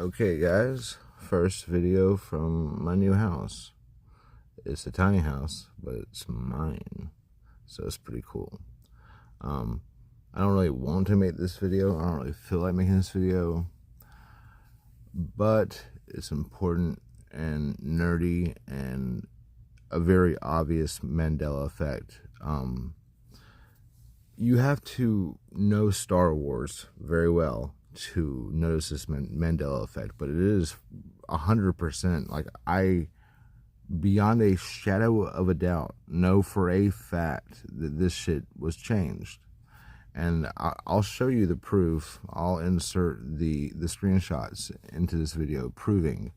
Okay guys, first video from my new house. It's a tiny house, but it's mine, so it's pretty cool. I don't really want to make this video, I don't really feel like making this video, but it's important and nerdy and a very obvious Mandela effect. You have to know Star Wars very well to notice this Mandela effect, but it is 100%, like, I, beyond a shadow of a doubt, know for a fact that this shit was changed. And I'll show you the proof. I'll insert the screenshots into this video proving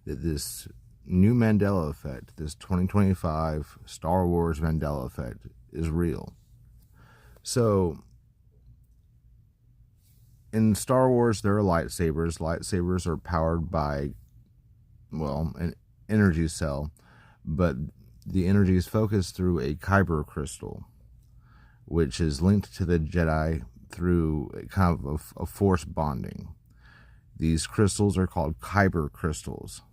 that this new Mandela effect, this 2025 Star Wars Mandela effect, is real. So, in Star Wars, there are lightsabers. Lightsabers are powered by, well, an energy cell, but the energy is focused through a kyber crystal, which is linked to the Jedi through kind of a force bonding. These crystals are called kyber crystals,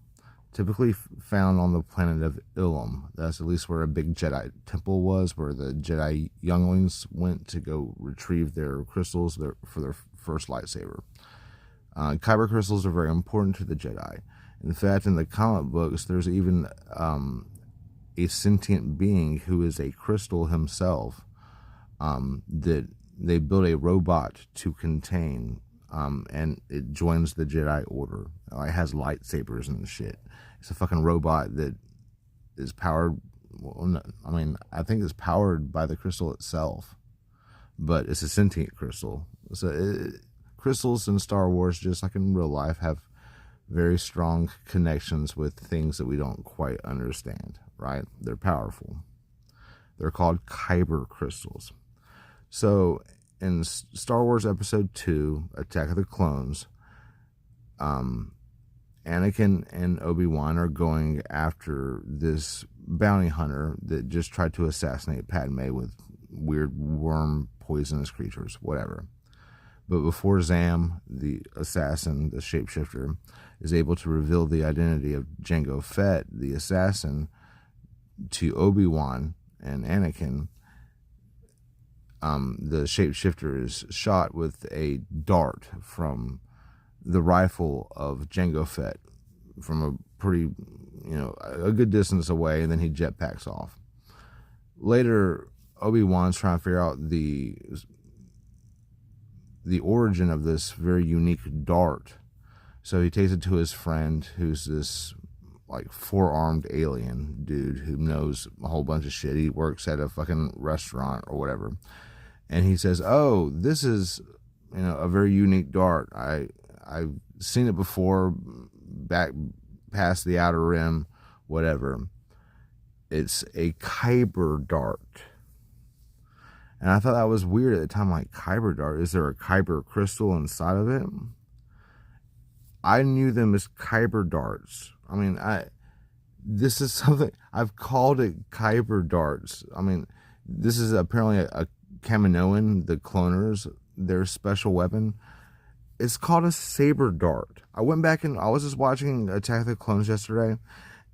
typically found on the planet of Ilum. That's at least where a big Jedi temple was, where the Jedi younglings went to go retrieve their crystals for their first lightsaber. Kyber crystals are very important to the Jedi. In fact, in the comic books, there's even a sentient being who is a crystal himself, that they build a robot to contain, and it joins the Jedi Order. It has lightsabers and shit. It's a fucking robot that is powered, well, I mean, I think it's powered by the crystal itself, but it's a sentient crystal. So crystals in Star Wars, just like in real life, have very strong connections with things that we don't quite understand, right? They're powerful. They're called kyber crystals. So in Star Wars Episode 2, Attack of the Clones, Anakin and Obi-Wan are going after this bounty hunter that just tried to assassinate Padme with weird worm poisonous creatures, whatever. But before Zam, the assassin, the shapeshifter, is able to reveal the identity of Jango Fett, the assassin, to Obi-Wan and Anakin, the shapeshifter is shot with a dart from the rifle of Jango Fett from a pretty, a good distance away, and then he jetpacks off. Later, Obi-Wan's trying to figure out the origin of this very unique dart. So he takes it to his friend, who's this like four-armed alien dude who knows a whole bunch of shit. He works at a fucking restaurant or whatever. And he says, "Oh, this is, a very unique dart. I've seen it before, back past the outer rim, whatever. It's a kyber dart." And I thought that was weird at the time, like, kyber dart, is there a kyber crystal inside of it? I knew them as kyber darts. I mean, this is something, I've called it kyber darts. I mean, this is apparently a Kaminoan, the cloners, their special weapon. It's called a saber dart. I went back and I was just watching Attack of the Clones yesterday,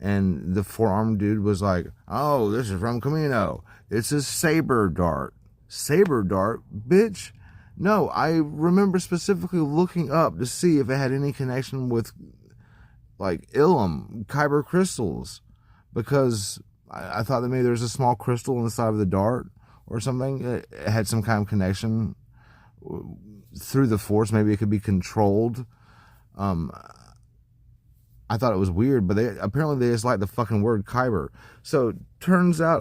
and the four-armed dude was like, "Oh, this is from Kamino. It's a saber dart." Saber dart? Bitch. No, I remember specifically looking up to see if it had any connection with, like, Ilum, kyber crystals, because I thought that maybe there's a small crystal inside of the dart or something. It had some kind of connection through the force. Maybe it could be controlled. I thought it was weird, but they just like the fucking word kyber. So turns out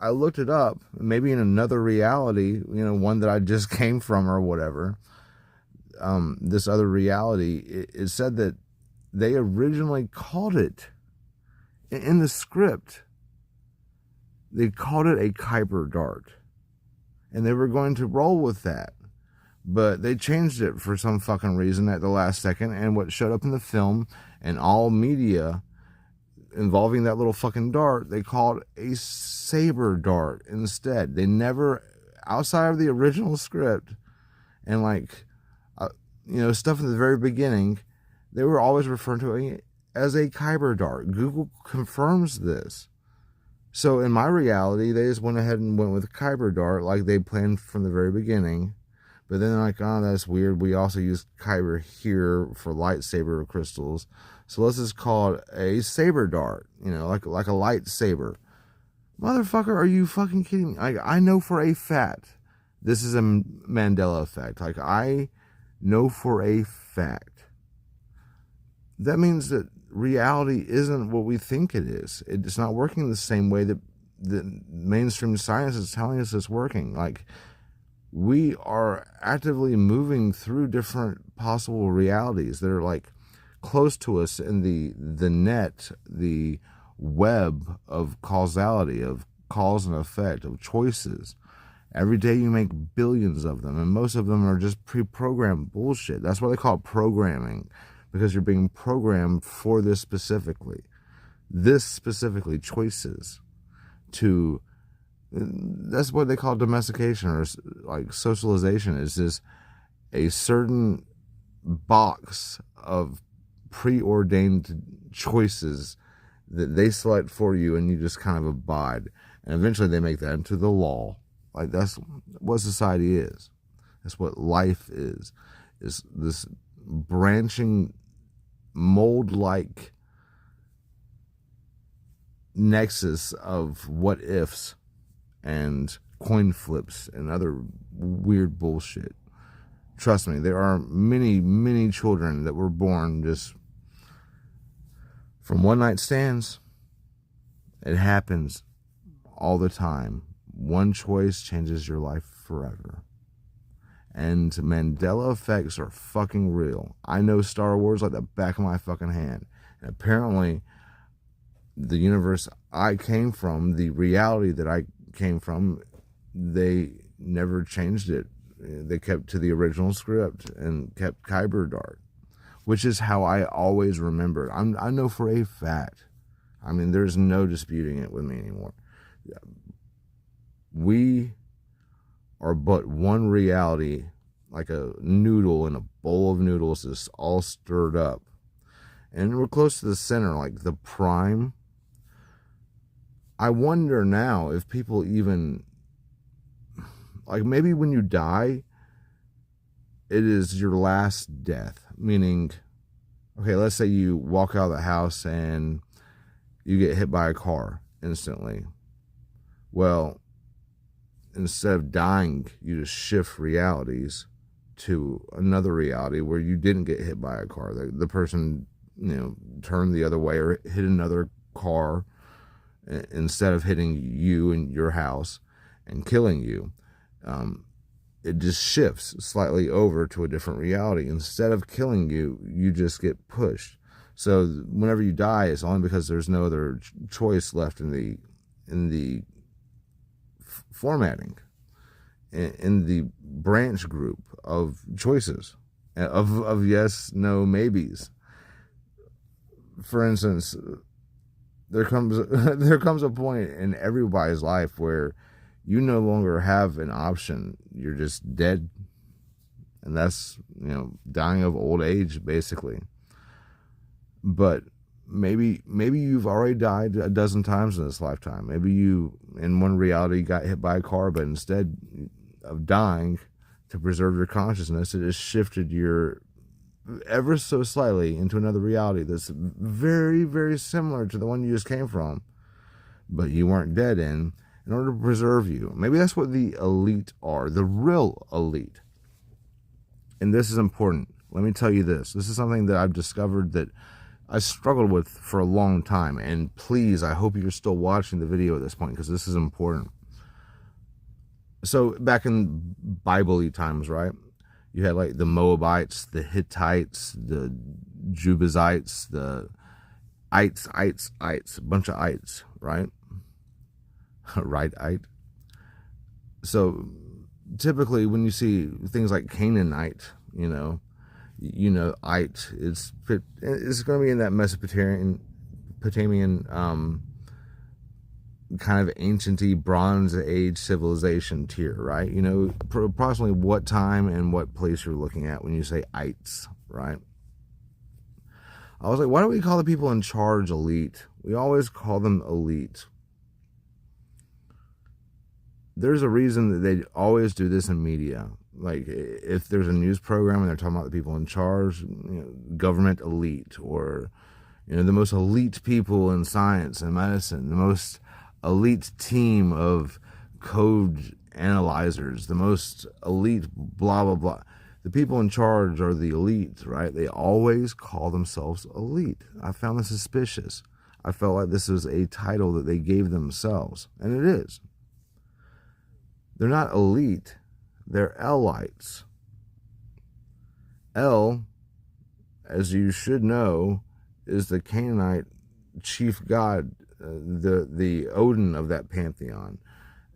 I looked it up, maybe in another reality, one that I just came from or whatever. This other reality, it said that they originally called it, in the script, they called it a kyber dart, and they were going to roll with that. But they changed it for some fucking reason at the last second, and what showed up in the film and all media involving that little fucking dart, they called a saber dart instead. They never, outside of the original script and stuff in the very beginning, they were always referring to it as a Kyber dart. Google confirms this. So in my reality, they just went ahead and went with Kyber dart like they planned from the very beginning. But then they're like, oh, that's weird. We also use Kyber here for lightsaber crystals. So let's just call it a saber dart, you know, like a lightsaber. Motherfucker, are you fucking kidding me? Like, I know for a fact, this is a Mandela effect. Like, I know for a fact. That means that reality isn't what we think it is. It's not working the same way that the mainstream science is telling us it's working. Like, we are actively moving through different possible realities that are like close to us in the net, the web of causality, of cause and effect, of choices. Every day you make billions of them, and most of them are just pre-programmed bullshit. That's why they call it programming, because you're being programmed for this specifically. This specifically, choices to... That's what they call domestication, or like socialization. Is just a certain box of preordained choices that they select for you, and you just kind of abide. And eventually they make that into the law. Like, that's what society is. That's what life is this branching mold-like nexus of what ifs and coin flips and other weird bullshit. Trust me, there are many, many children that were born just from one night stands. It happens all the time. One choice changes your life forever. And Mandela effects are fucking real. I know Star Wars like the back of my fucking hand. And apparently, the universe I came from, the reality that I came from, they never changed it. They kept to the original script and kept Kyber dart, which is how I always remembered. I know for a fact. I mean, there's no disputing it with me anymore. We are but one reality, like a noodle in a bowl of noodles that's all stirred up. And we're close to the center, like the prime. I wonder now if people even, like, maybe when you die, it is your last death. Meaning, okay, let's say you walk out of the house and you get hit by a car instantly. Well, instead of dying, you just shift realities to another reality where you didn't get hit by a car. The person, you know, turned the other way or hit another car instead of hitting you in your house and killing you. It just shifts slightly over to a different reality. Instead of killing you, you just get pushed. So whenever you die, it's only because there's no other choice left in the formatting, in the branch group of choices, of yes, no, maybes. For instance, there comes a point in everybody's life where you no longer have an option. You're just dead. And that's, you know, dying of old age, basically. But maybe you've already died a dozen times in this lifetime. Maybe you, in one reality, got hit by a car, but instead of dying to preserve your consciousness, it has shifted your ever so slightly into another reality that's very, very similar to the one you just came from, but you weren't dead in order to preserve you. Maybe that's what the elite are, the real elite. And this is important. Let me tell you this. This is something that I've discovered that I struggled with for a long time. And please, I hope you're still watching the video at this point, because this is important. So back in Bible-y times, right? You had like the Moabites, the Hittites, the Jebusites, the ites, a bunch of ites, right? Right. So typically when you see things like Canaanite, you know, ite, it's going to be in that Mesopotamian kind of ancient-y Bronze Age civilization tier, right? You know, approximately what time and what place you're looking at when you say ites, right? I was like, why do we call the people in charge elite? We always call them elite. There's a reason that they always do this in media. Like, if there's a news program and they're talking about the people in charge, government elite, or, the most elite people in science and medicine, the most elite team of code analyzers, the most elite blah, blah, blah. The people in charge are the elite, right? They always call themselves elite. I found this suspicious. I felt like this was a title that they gave themselves, and it is. They're not elite, they're El-ites. El, as you should know, is the Canaanite chief god, the Odin of that pantheon.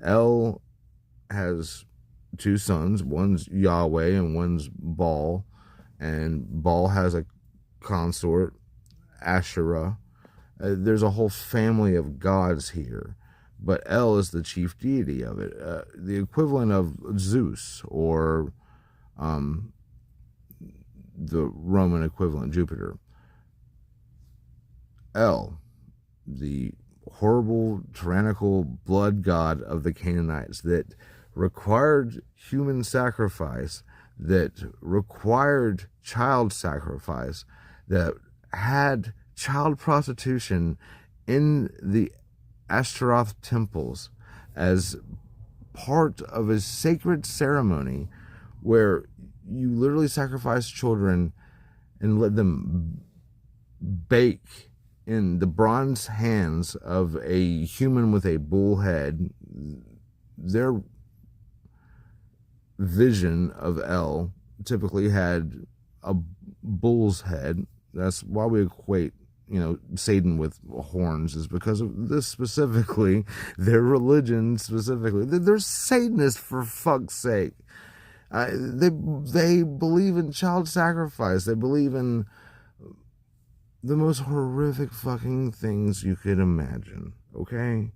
El has two sons, one's Yahweh and one's Baal, and Baal has a consort, Asherah. There's a whole family of gods here, but El is the chief deity of it, the equivalent of Zeus, or the Roman equivalent, Jupiter. El, the horrible, tyrannical blood god of the Canaanites that required human sacrifice, that required child sacrifice, that had child prostitution in the Ashtaroth temples as part of a sacred ceremony where you literally sacrifice children and let them bake in the bronze hands of a human with a bull head. Their vision of El typically had a bull's head. That's why we equate, Satan with horns, is because of this specifically, their religion specifically. They're Satanists, for fuck's sake. They believe in child sacrifice. They believe in the most horrific fucking things you could imagine, okay?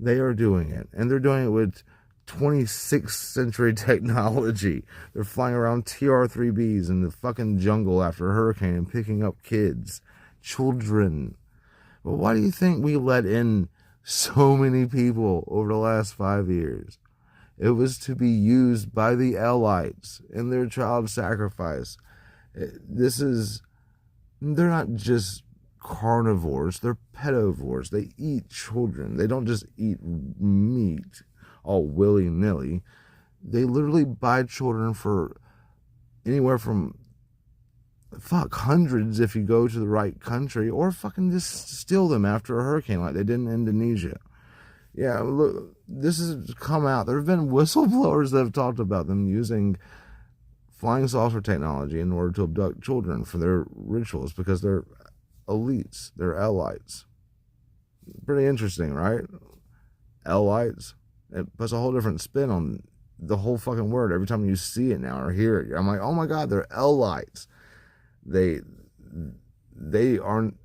They are doing it, and they're doing it with 26th century technology. They're flying around TR-3Bs in the fucking jungle after a hurricane and picking up kids, children. But why do you think we let in so many people over the last 5 years? It was to be used by the El-ites in their child sacrifice. They're not just carnivores, they're pedivores. They eat children. They don't just eat meat all willy-nilly. They literally buy children for anywhere from hundreds if you go to the right country, or fucking just steal them after a hurricane like they did in Indonesia. Yeah, look, this has come out. There have been whistleblowers that have talked about them using flying saucer technology in order to abduct children for their rituals because they're elites. They're El-ites. Pretty interesting, right? El-ites. It puts a whole different spin on the whole fucking word every time you see it now or hear it. I'm like, oh my God, they're El-ites. They aren't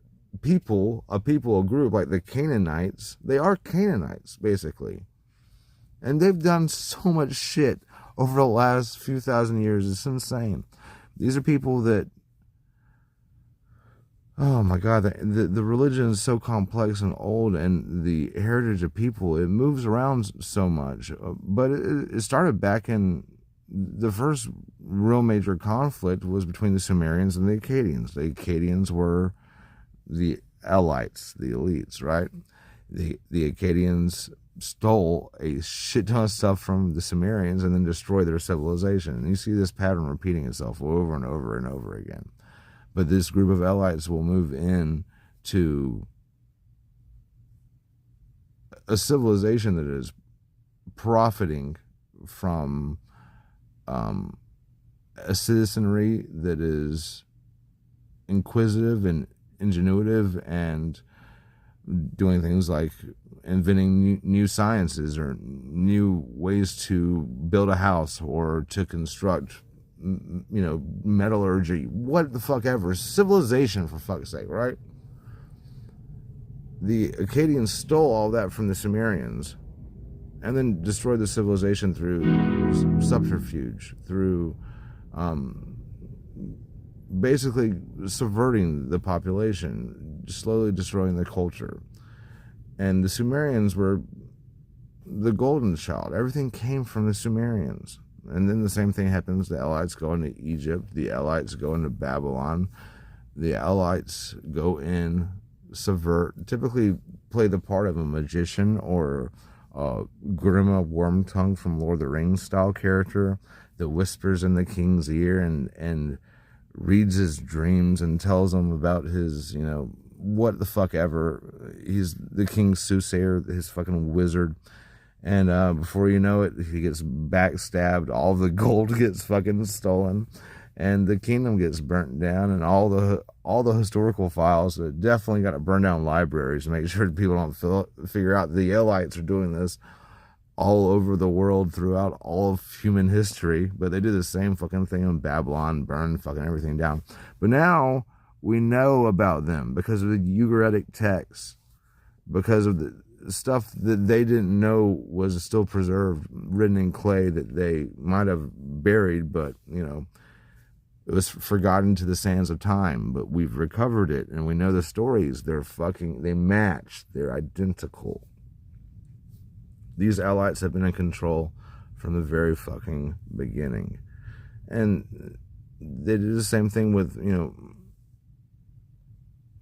a group like the Canaanites. They are Canaanites, basically. And they've done so much shit over the last few thousand years. It's insane. These are people that, oh my God, the religion is so complex and old, and the heritage of people, it moves around so much. But it started back in the first real major conflict was between the Sumerians and the Akkadians. The Akkadians were the El-ites, the elites, right? The Akkadians stole a shit ton of stuff from the Sumerians and then destroyed their civilization. And you see this pattern repeating itself over and over and over again. But this group of El-ites will move in to a civilization that is profiting from a citizenry that is inquisitive and ingenuitive and doing things like inventing new sciences or new ways to build a house or to construct, metallurgy, what the fuck ever. Civilization, for fuck's sake, right? The Akkadians stole all that from the Sumerians and then destroyed the civilization through subterfuge, through basically subverting the population, slowly destroying the culture. And the Sumerians were the golden child. Everything came from the Sumerians. And then the same thing happens. The El-ites go into Egypt. The El-ites go into Babylon. The El-ites go in, subvert, typically play the part of a magician or Grima Wormtongue from Lord of the Rings style character that whispers in the king's ear and reads his dreams and tells him about his, what the fuck ever. He's the king's soothsayer, his fucking wizard. And before you know it, he gets backstabbed. All the gold gets fucking stolen, and the kingdom gets burnt down. And all the historical files definitely got to burn down libraries to make sure people don't figure out the El-ites are doing this all over the world throughout all of human history. But they do the same fucking thing in Babylon, burn fucking everything down. But now we know about them because of the Ugaritic texts, because of the stuff that they didn't know was still preserved, written in clay that they might have buried, but it was forgotten to the sands of time. But we've recovered it, and we know the stories. They match. They're identical. These El-ites have been in control from the very fucking beginning, and they did the same thing with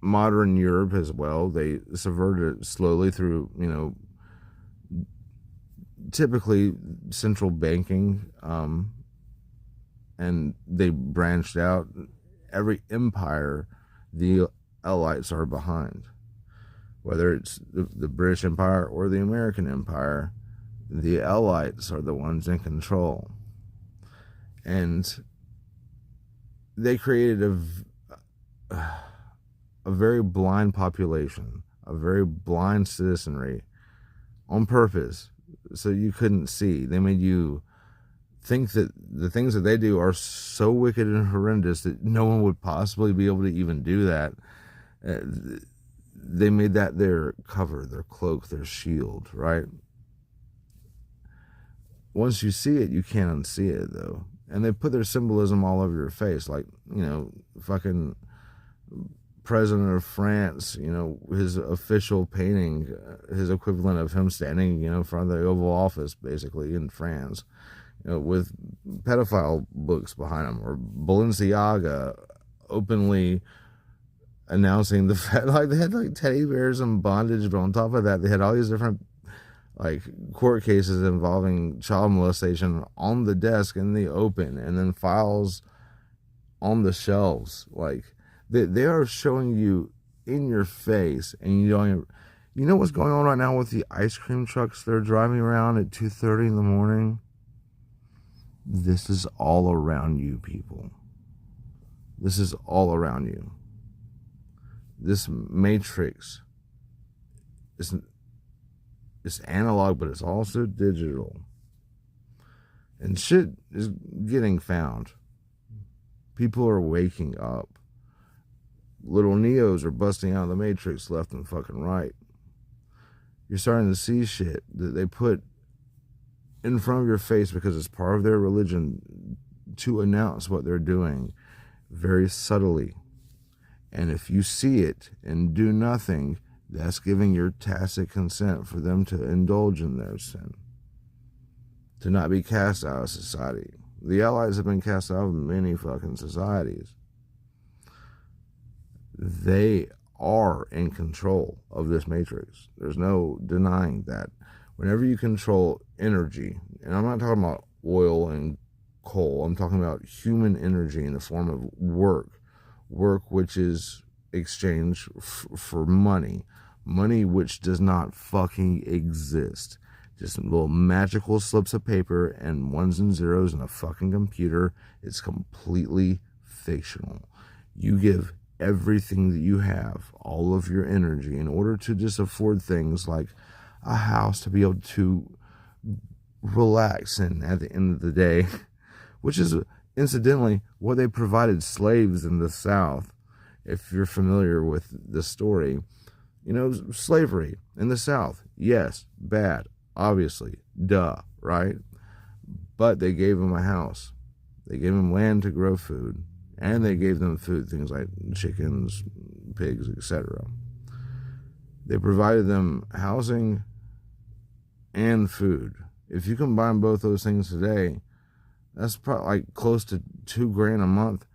modern Europe as well. They subverted it slowly through, typically central banking, and they branched out. Every empire, the El-ites are behind. Whether it's the British Empire or the American Empire, the El-ites are the ones in control. And they created a very blind population, a very blind citizenry on purpose, so you couldn't see. They made you think that the things that they do are so wicked and horrendous that no one would possibly be able to even do that. They made that their cover, their cloak, their shield, right? Once you see it, you can't unsee it, though. And they put their symbolism all over your face, like, fucking President of France, his official painting, his equivalent of him standing, in front of the Oval Office, basically, in France, with pedophile books behind him, or Balenciaga openly announcing the fact, they had teddy bears and bondage, but on top of that, they had all these different court cases involving child molestation on the desk in the open, and then files on the shelves, They are showing you in your face, and you know what's going on right now with the ice cream trucks they're driving around at 2:30 in the morning? This is all around you, people. This is all around you. This matrix is analog, but it's also digital. And shit is getting found. People are waking up. Little Neos are busting out of the matrix left and fucking right. You're starting to see shit that they put in front of your face because it's part of their religion to announce what they're doing very subtly. And if you see it and do nothing, that's giving your tacit consent for them to indulge in their sin, to not be cast out of society. The El-ites have been cast out of many fucking societies. They are in control of this matrix. There's no denying that. Whenever you control energy, and I'm not talking about oil and coal, I'm talking about human energy in the form of work which is exchanged for money which does not fucking exist. Just little magical slips of paper and ones and zeros in a fucking computer. It's completely fictional. You give everything that you have, all of your energy, in order to just afford things like a house to be able to relax in at the end of the day, which is incidentally what they provided slaves in the South. If you're familiar with the story, slavery in the South, yes, bad, obviously, duh, right? But they gave them a house. They gave them land to grow food, and they gave them food, things like chickens, pigs, etc. They provided them housing and food. If you combine both those things today, that's probably like close to $2,000 a month.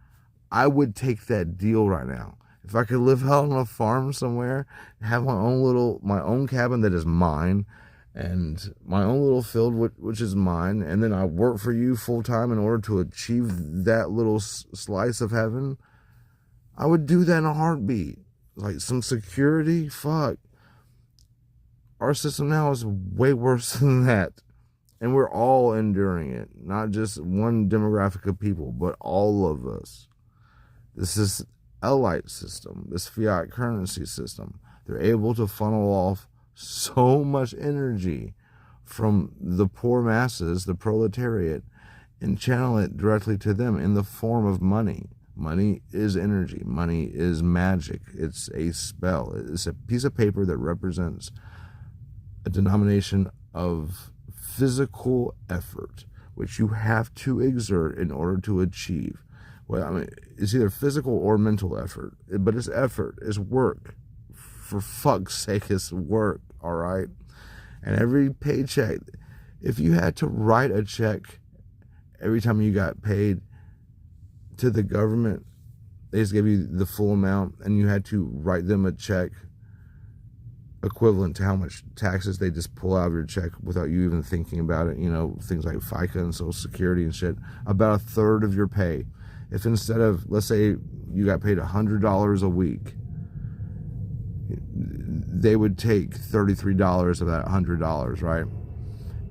I would take that deal right now. If I could live out on a farm somewhere, have my own cabin that is mine, and my own little field which is mine, and then I work for you full time in order to achieve that little slice of heaven, I would do that in a heartbeat. Like some security, fuck. Our system now is way worse than that. And we're all enduring it. Not just one demographic of people, but all of us. This is El-ites system, this fiat currency system. They're able to funnel off so much energy from the poor masses, the proletariat, and channel it directly to them in the form of money. Money is energy. Money is magic. It's a spell. It's a piece of paper that represents a denomination of physical effort, which you have to exert in order to achieve. Well, I mean, it's either physical or mental effort, but it's effort, it's work. For fuck's sake, it's work, all right? And every paycheck, if you had to write a check every time you got paid to the government, they just gave you the full amount, and you had to write them a check equivalent to how much taxes they just pull out of your check without you even thinking about it, you know, things like FICA and Social Security and shit, about 1/3 of your pay. If instead of, let's say you got paid $100 a week, they would take $33 of that $100, right?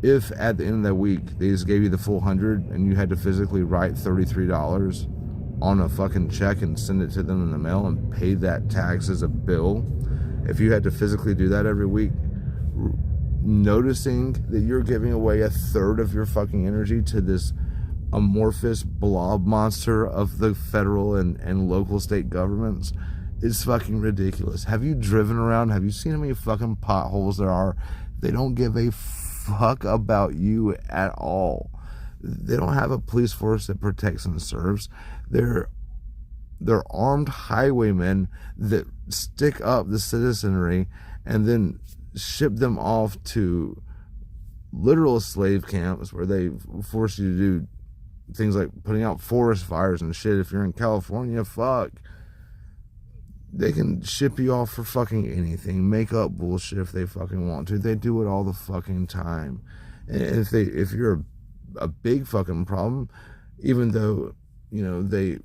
If at the end of that week they just gave you the full 100 and you had to physically write $33 on a fucking check and send it to them in the mail and pay that tax as a bill, if you had to physically do that every week, noticing that you're giving away 1/3 of your fucking energy to this amorphous blob monster of the federal and local state governments is fucking ridiculous. Have you driven around? Have you seen how many fucking potholes there are? They don't give a fuck about you at all. They don't have a police force that protects and serves. They're armed highwaymen that stick up the citizenry and then ship them off to literal slave camps where they force you to do things like putting out forest fires and shit. If you're in California, fuck. They can ship you off for fucking anything, make up bullshit if they fucking want to. They do it all the fucking time. And if you're a big fucking problem, even though, you know, they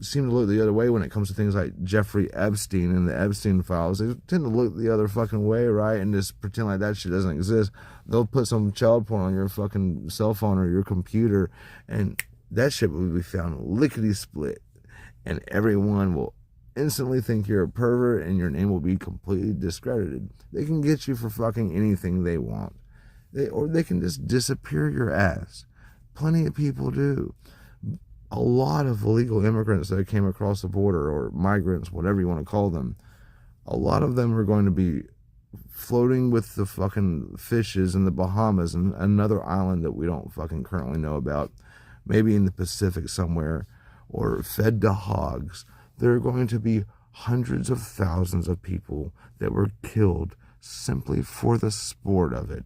seem to look the other way when it comes to things like Jeffrey Epstein and the Epstein files. They tend to look the other fucking way, right? And just pretend like that shit doesn't exist. They'll put some child porn on your fucking cell phone or your computer, and that shit will be found lickety-split. And everyone will instantly think you're a pervert and your name will be completely discredited. They can get you for fucking anything they want. Or they can just disappear your ass. Plenty of people do. A lot of illegal immigrants that came across the border, or migrants, whatever you want to call them, a lot of them are going to be floating with the fucking fishes in the Bahamas and another island that we don't fucking currently know about, maybe in the Pacific somewhere, or fed to hogs. There are going to be hundreds of thousands of people that were killed simply for the sport of it.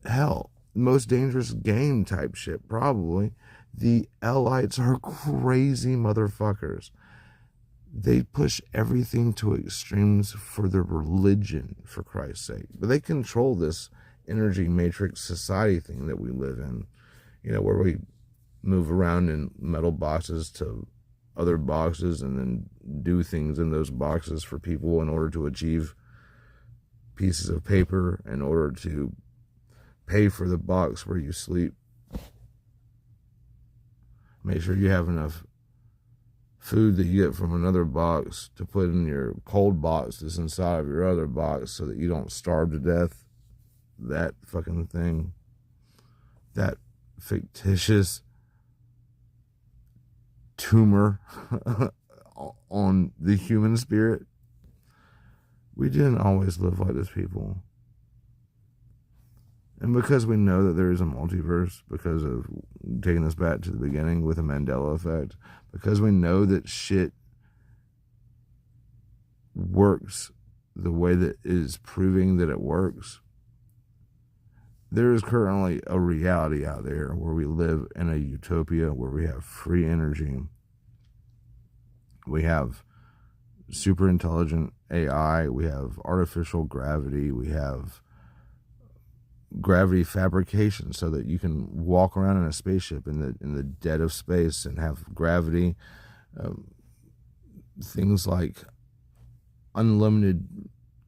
Hell, most dangerous game type shit, probably. The El-ites are crazy motherfuckers. They push everything to extremes for their religion, for Christ's sake. But they control this energy matrix society thing that we live in, you know, where we move around in metal boxes to other boxes and then do things in those boxes for people in order to achieve pieces of paper, in order to pay for the box where you sleep. Make sure you have enough food that you get from another box to put in your cold box that's inside of your other box so that you don't starve to death. That fucking thing. That fictitious tumor on the human spirit. We didn't always live like this, people. And because we know that there is a multiverse, because of taking this back to the beginning with the Mandela effect, because we know that shit works the way that it is proving that it works, there is currently a reality out there where we live in a utopia where we have free energy. We have super intelligent AI. We have artificial gravity. We have gravity fabrication so that you can walk around in a spaceship in the dead of space and have gravity. Things like unlimited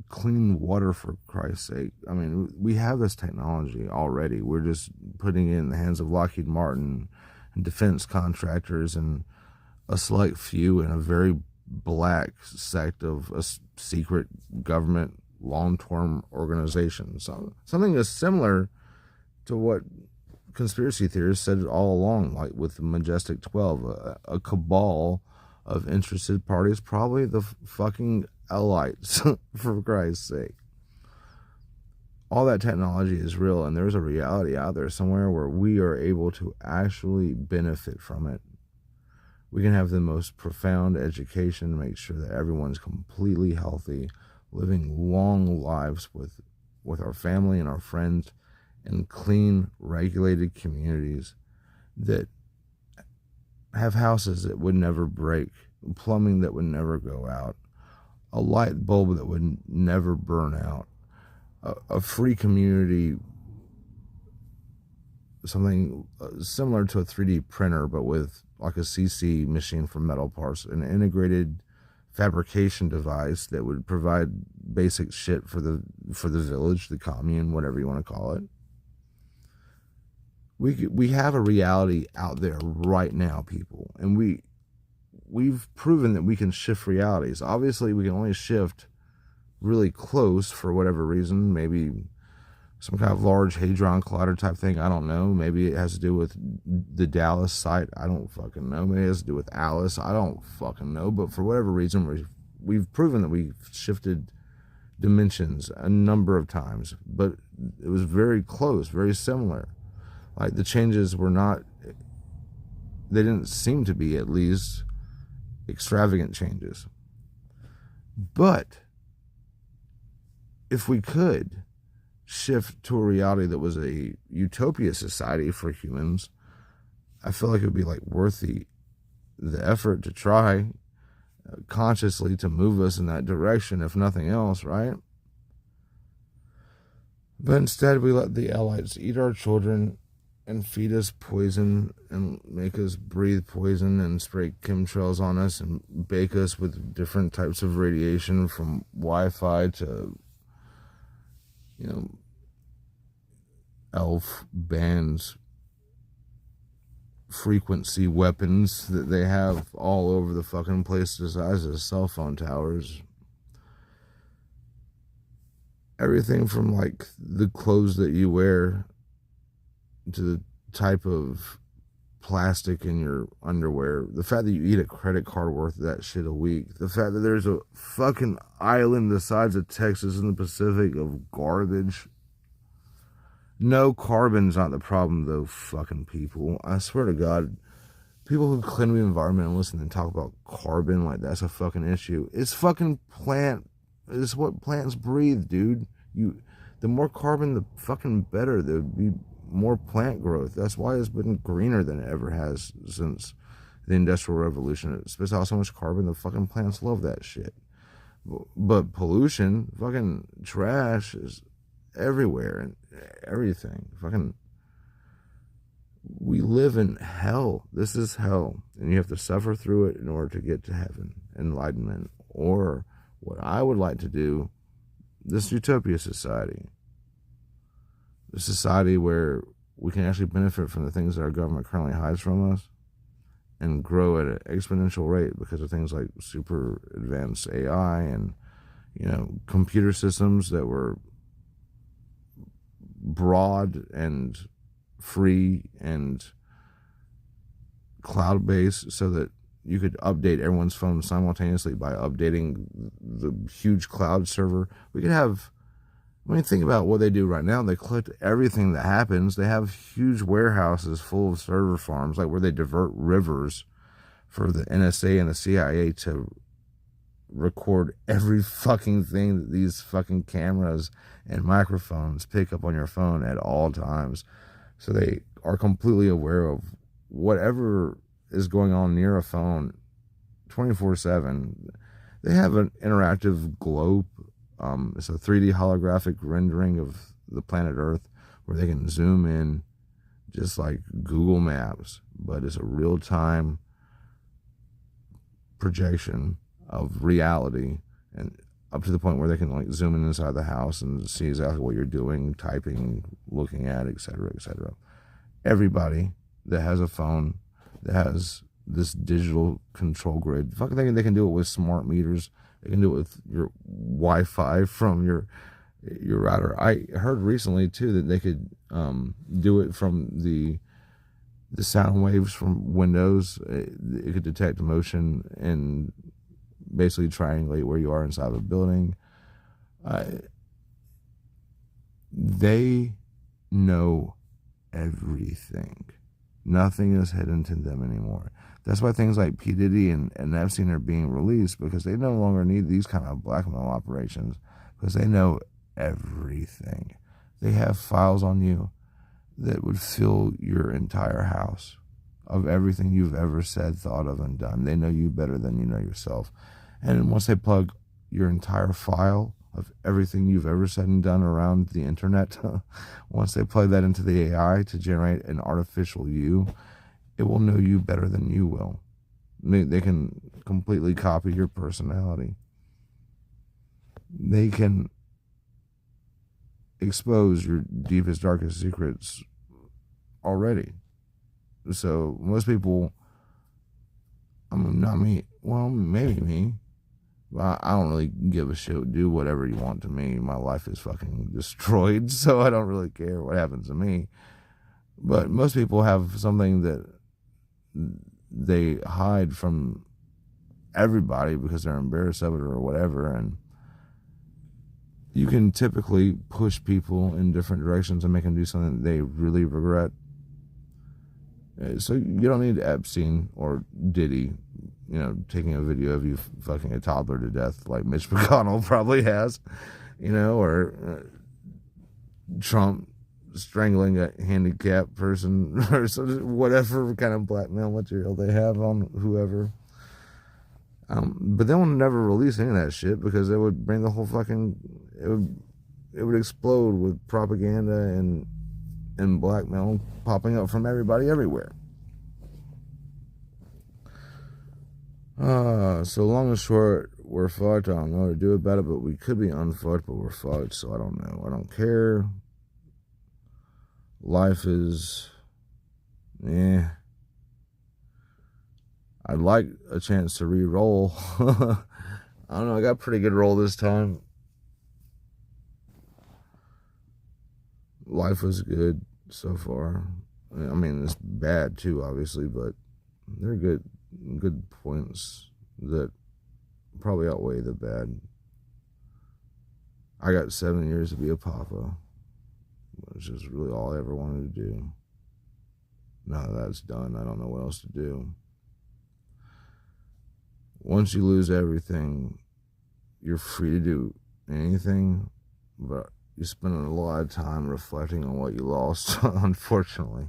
clean water, for Christ's sake. I mean, we have this technology already. We're just putting it in the hands of Lockheed Martin and defense contractors and a select few in a very black sect of a secret government long-term organization. So something is similar to what conspiracy theorists said all along, like with the Majestic 12, a cabal of interested parties, probably the fucking El-ites, for Christ's sake. All that technology is real, and there's a reality out there somewhere where we are able to actually benefit from it. We can have the most profound education to make sure that everyone's completely healthy, living long lives with our family and our friends in clean, regulated communities that have houses that would never break, plumbing that would never go out, a light bulb that would never burn out, a free community, something similar to a 3D printer, but with like a CC machine for metal parts, an integrated fabrication device that would provide basic shit for the village, the commune, whatever you want to call it. We have a reality out there right now, people, and we've proven that we can shift realities. Obviously, we can only shift really close for whatever reason. Maybe some kind of large hadron collider type thing. I don't know. Maybe it has to do with the Dallas site. I don't fucking know. Maybe it has to do with Alice. I don't fucking know. But for whatever reason, we've proven that we've shifted dimensions a number of times. But it was very close, very similar. Like the changes were not, they didn't seem to be, at least, extravagant changes. But if we could shift to a reality that was a utopia society for humans, I feel like it would be like worth the effort to try consciously to move us in that direction, if nothing else, right? But instead we let the El-ites eat our children and feed us poison and make us breathe poison and spray chemtrails on us and bake us with different types of radiation, from Wi-Fi to, elf bands, frequency weapons that they have all over the fucking place, the size of cell phone towers. Everything from like the clothes that you wear to the type of plastic in your underwear, the fact that you eat a credit card worth of that shit a week, the fact that there's a fucking island the size of Texas in the Pacific of garbage. No, carbon's not the problem though, fucking people. I swear to God, people who claim to be environmentalists and then talk about carbon like that's a fucking issue. It's fucking plant. It's what plants breathe, dude. The more carbon, the fucking better. There'd be more plant growth. That's why it's been greener than it ever has since the Industrial Revolution. It spits out so much carbon, the fucking plants love that shit. But pollution, fucking trash is everywhere and everything. Fucking, we live in hell. This is hell. And you have to suffer through it in order to get to heaven, enlightenment, or what I would like to do, this utopia society. The society where we can actually benefit from the things that our government currently hides from us and grow at an exponential rate because of things like super advanced AI and, computer systems that were broad and free and cloud-based, so that you could update everyone's phone simultaneously by updating the huge cloud server. We I mean, think about what they do right now. They collect everything that happens. They have huge warehouses full of server farms, like where they divert rivers for the NSA and the CIA to record every fucking thing that these fucking cameras and microphones pick up on your phone at all times. So they are completely aware of whatever is going on near a phone 24/7. They have an interactive globe. It's a 3D holographic rendering of the planet Earth where they can zoom in just like Google Maps, but it's a real-time projection of reality, and up to the point where they can like zoom in inside the house and see exactly what you're doing, typing, looking at, etc., etc. Everybody that has a phone that has this digital control grid, fucking thing, they can do it with smart meters. They can do it with your Wi-Fi from your router. I heard recently too that they could do it from the sound waves from Windows. It could detect motion and basically triangulate where you are inside of a building. They know everything. Nothing is hidden to them anymore. That's why things like P. Diddy and Epstein are being released, because they no longer need these kind of blackmail operations, because they know everything. They have files on you that would fill your entire house of everything you've ever said, thought of, and done. They know you better than you know yourself. And once they plug your entire file of everything you've ever said and done around the internet, once they plug that into the AI to generate an artificial you, it will know you better than you will. They can completely copy your personality. They can expose your deepest, darkest secrets already. So most people, not me, well, maybe me, but I don't really give a shit. Do whatever you want to me. My life is fucking destroyed, so I don't really care what happens to me. But most people have something that they hide from everybody because they're embarrassed of it or whatever, and you can typically push people in different directions and make them do something that they really regret. So you don't need Epstein or Diddy, taking a video of you fucking a toddler to death like Mitch McConnell probably has, or Trump strangling a handicapped person or whatever kind of blackmail material they have on whoever. But they will never release any of that shit because it would bring the whole fucking, it would explode with propaganda and blackmail popping up from everybody everywhere. So long and short, we're fucked. I don't know what to do about it, but we could be unfucked, but we're fucked, so I don't know. I don't care. Life is, I'd like a chance to re-roll. I don't know, I got a pretty good roll this time. Life was good so far. I mean, it's bad too, obviously, but they're good points that probably outweigh the bad. I got 7 years to be a papa, which is really all I ever wanted to do. Now that that's done, I don't know what else to do. Once you lose everything, you're free to do anything, but you spend a lot of time reflecting on what you lost, unfortunately.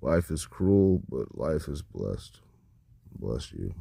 Life is cruel, but life is blessed. Bless you.